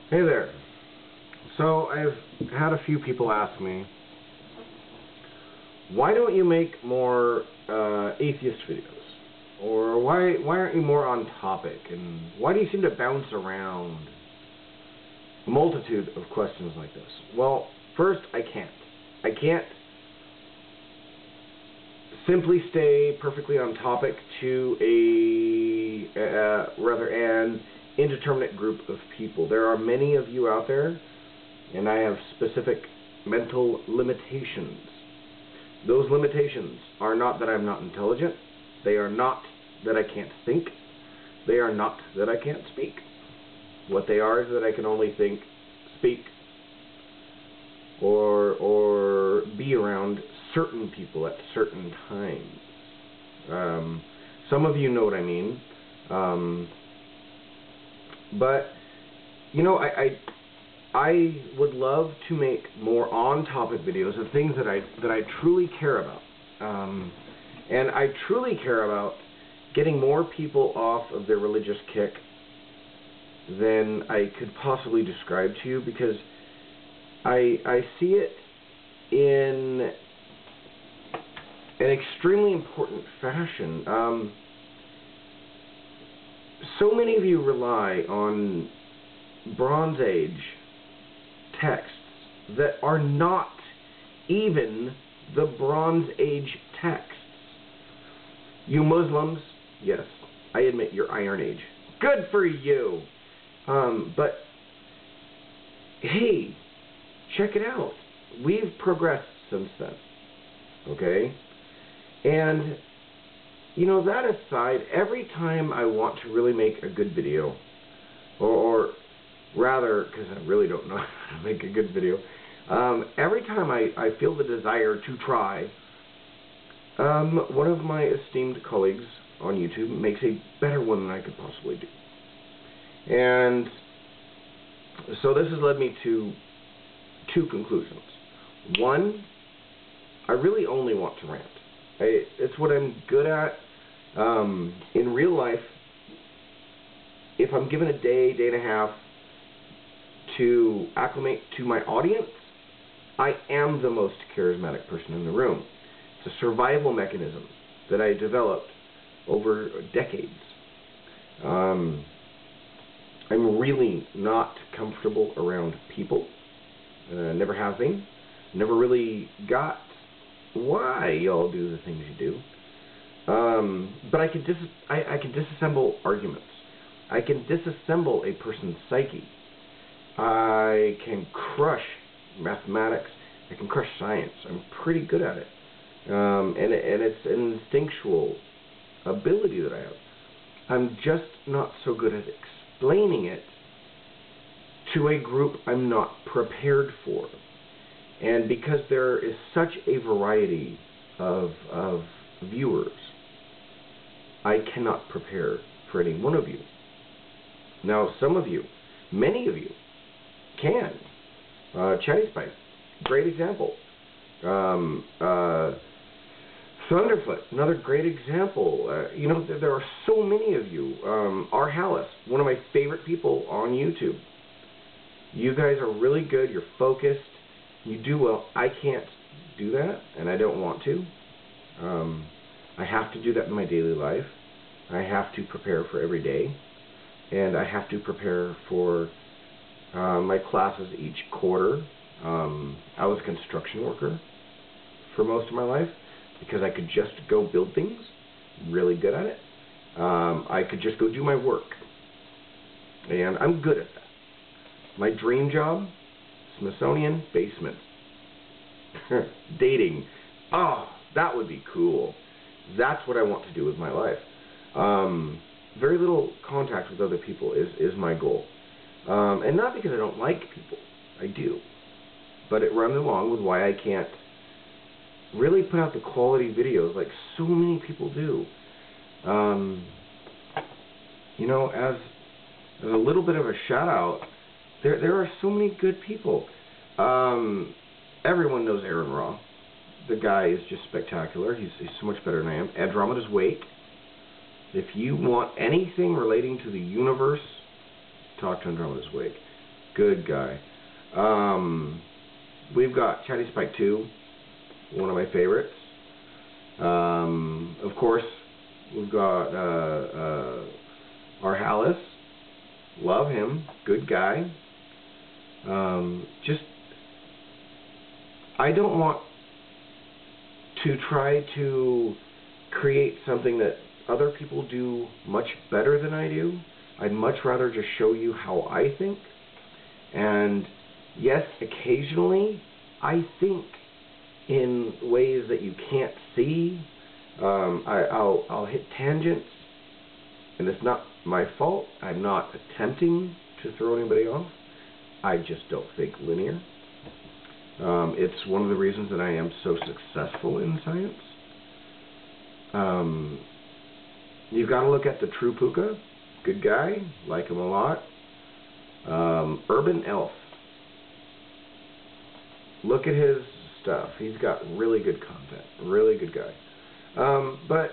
Hey there. So I've had a few people ask me, why don't you make more atheist videos? Or why aren't you more on topic? And why do you seem to bounce around? A multitude of questions like this. Well, first, I can't. I can't simply stay perfectly on topic to an indeterminate group of people. There are many of you out there, and I have specific mental limitations. Those limitations are not that I'm not intelligent. They are not that I can't think. They are not that I can't speak. What they are is that I can only think, speak, or be around certain people at certain times. Some of you know what I mean. But you know, I would love to make more on-topic videos of things that I truly care about, and I truly care about getting more people off of their religious kick than I could possibly describe to you, because I see it in an extremely important fashion. So many of you rely on Bronze Age texts that are not even the Bronze Age texts. You Muslims, yes, I admit you're Iron Age. Good for you! But, hey, check it out. We've progressed since then, okay? And, you know, that aside, every time I want to really make a good video, or rather, because I really don't know how to make a good video, every time I feel the desire to try, one of my esteemed colleagues on YouTube makes a better one than I could possibly do. And so this has led me to two conclusions. One, I really only want to rant. It's what I'm good at. In real life, if I'm given a day and a half to acclimate to my audience, I am the most charismatic person in the room. It's a survival mechanism that I developed over decades. I'm really not comfortable around people. Never have been. Never really got why y'all do the things you do. But I can disassemble arguments. I can disassemble a person's psyche. I can crush mathematics. I can crush science. I'm pretty good at it. And it's an instinctual ability that I have. I'm just not so good at explaining it to a group I'm not prepared for. And because there is such a variety of viewers, I cannot prepare for any one of you. Now, some of you, many of you, can. Chatty Spice, great example. Thunderfoot, another great example. You know, there are so many of you. R. Hallis, one of my favorite people on YouTube. You guys are really good. You're focused. You do well. I can't do that, and I don't want to. I have to do that in my daily life. I have to prepare for every day, and I have to prepare for my classes each quarter. I was a construction worker for most of my life because I could just go build things, really good at it. I could just go do my work, and I'm good at that. My dream job, Smithsonian basement. Dating. Oh, that would be cool. That's what I want to do with my life. Very little contact with other people is my goal. And not because I don't like people. I do. But it runs along with why I can't really put out the quality videos like so many people do. You know, as a little bit of a shout out, there are so many good people. Everyone knows Aaron Ra. The guy is just spectacular. He's so much better than I am. Andromeda's Wake. If you want anything relating to the universe, talk to Andromeda's Wake. Good guy. We've got Chatty Spike 2, one of my favorites. Of course, we've got Arhalis. Love him. Good guy. I don't want to try to create something that other people do much better than I do. I'd much rather just show you how I think. And yes, occasionally I think in ways that you can't see. I'll hit tangents, and it's not my fault. I'm not attempting to throw anybody off. I just don't think linear. It's one of the reasons that I am so successful in science. You've got to look at the True Puka. Good guy. Like him a lot. Urban Elf. Look at his stuff. He's got really good content. Really good guy. But,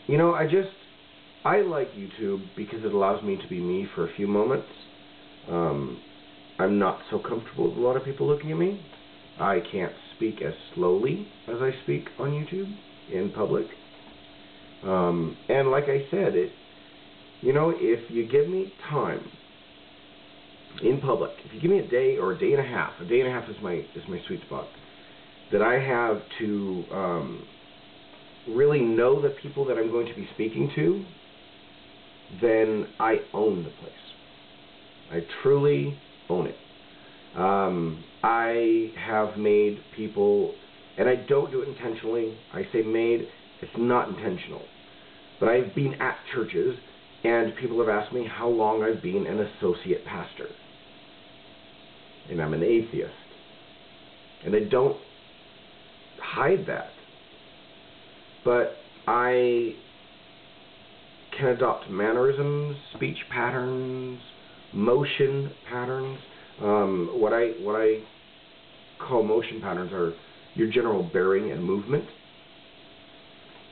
you know, I like YouTube because it allows me to be me for a few moments. I'm not so comfortable with a lot of people looking at me. I can't speak as slowly as I speak on YouTube in public. And like I said, you know, if you give me time in public, if you give me a day or a day and a half is my sweet spot, that I have to really know the people that I'm going to be speaking to, then I own the place. I truly own it. I have made people, and I don't do it intentionally. I say made, it's not intentional. But I've been at churches, and people have asked me how long I've been an associate pastor. And I'm an atheist. And I don't hide that. But I can adopt mannerisms, speech patterns, motion patterns. What I call motion patterns are your general bearing and movement.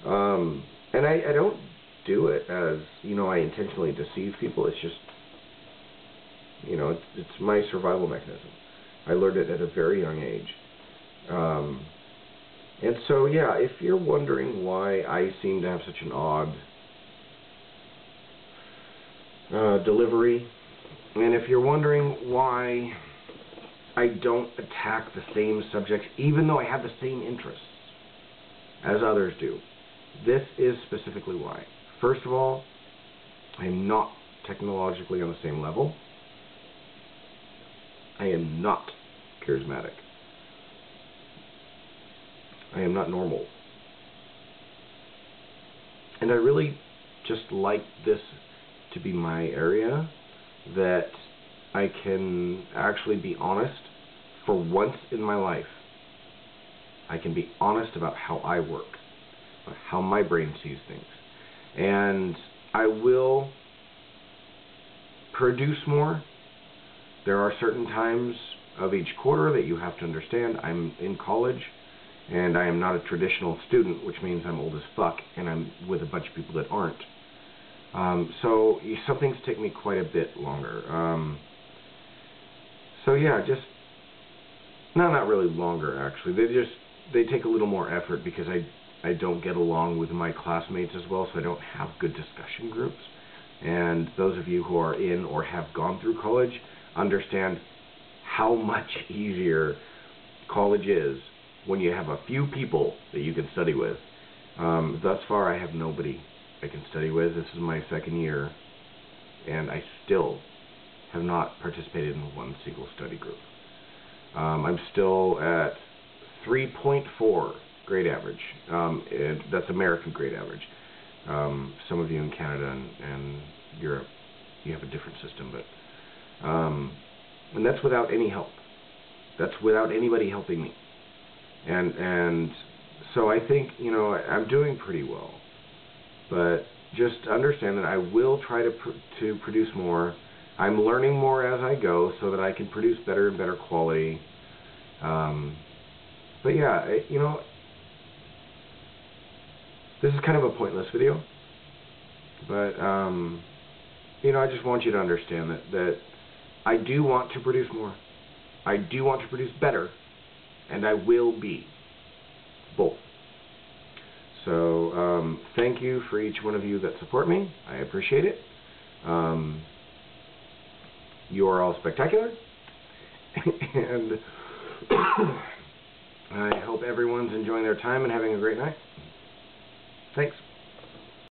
And I don't do it as, you know, I intentionally deceive people. It's just, you know, it's my survival mechanism. I learned it at a very young age. And so, yeah, if you're wondering why I seem to have such an odd delivery, and if you're wondering why I don't attack the same subjects, even though I have the same interests as others do, this is specifically why. First of all, I am not technologically on the same level. I am not charismatic. I am not normal. And I really just like this to be my area, that I can actually be honest for once in my life. I can be honest about how I work, about how my brain sees things. And I will produce more. There are certain times of each quarter that you have to understand. I'm in college, and I am not a traditional student, which means I'm old as fuck, and I'm with a bunch of people that aren't. So some things take me quite a bit longer. So yeah, just not really longer actually. They take a little more effort because I don't get along with my classmates as well, so I don't have good discussion groups. And those of you who are in or have gone through college understand how much easier college is when you have a few people that you can study with. Thus far, I have nobody I can study with. This is my second year, and I still have not participated in one single study group. I'm still at 3.4 grade average. And that's American grade average. Some of you in Canada and Europe, you have a different system, but and that's without any help. That's without anybody helping me. And so I think, you know, I'm doing pretty well. But just understand that I will try to produce more. I'm learning more as I go so that I can produce better and better quality. But yeah, you know, this is kind of a pointless video. But, you know, I just want you to understand that I do want to produce more. I do want to produce better, and I will be both. So thank you for each one of you that support me. I appreciate it. You are all spectacular. And I hope everyone's enjoying their time and having a great night. Thanks.